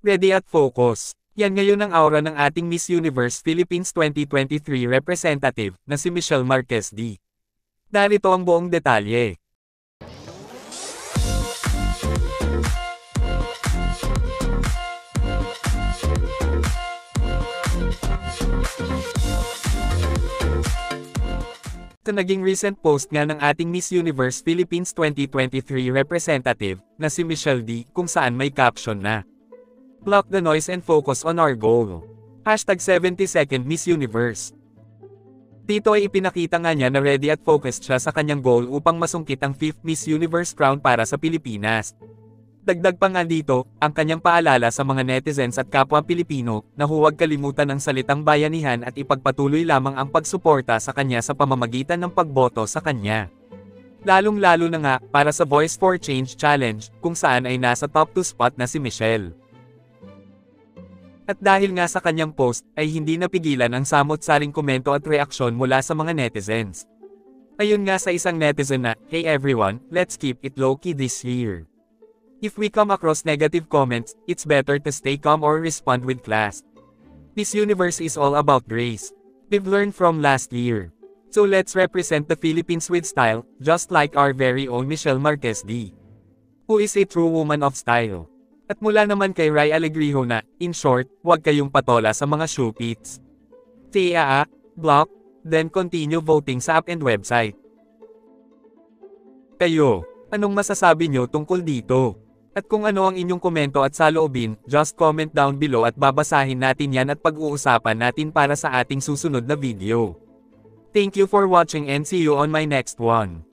Ready at focus. Yan ngayon ang aura ng ating Miss Universe Philippines 2023 representative na si Michelle Marquez D. Narito ang buong detalye. Ito naging recent post nga ng ating Miss Universe Philippines 2023 representative na si Michelle D kung saan may caption na "Block the noise and focus on our goal." Hashtag 72nd Miss Universe. Dito ay ipinakita nga niya na ready at focused siya sa kanyang goal upang masungkit ang 5th Miss Universe crown para sa Pilipinas. Dagdag pa nga dito, ang kanyang paalala sa mga netizens at kapwa Pilipino na huwag kalimutan ang salitang bayanihan at ipagpatuloy lamang ang pagsuporta sa kanya sa pamamagitan ng pagboto sa kanya. Lalong-lalo na nga para sa Voice for Change Challenge kung saan ay nasa top 2 spot na si Michelle. At dahil nga sa kanyang post ay hindi napigilan ang samot-saring komento at reaksyon mula sa mga netizens. Ayun nga sa isang netizen na, "Hey everyone, let's keep it low-key this year. If we come across negative comments, it's better to stay calm or respond with class. This universe is all about grace. We've learned from last year. So let's represent the Philippines with style, just like our very own Michelle Marquez D, who is a true woman of style." At mula naman kay Rai Alegrijo na, in short, huwag kayong patola sa mga showpits. Block, then continue voting sa app and website. Kayo, anong masasabi nyo tungkol dito? At kung ano ang inyong komento at saloobin, just comment down below at babasahin natin yan at pag-uusapan natin para sa ating susunod na video. Thank you for watching and see you on my next one.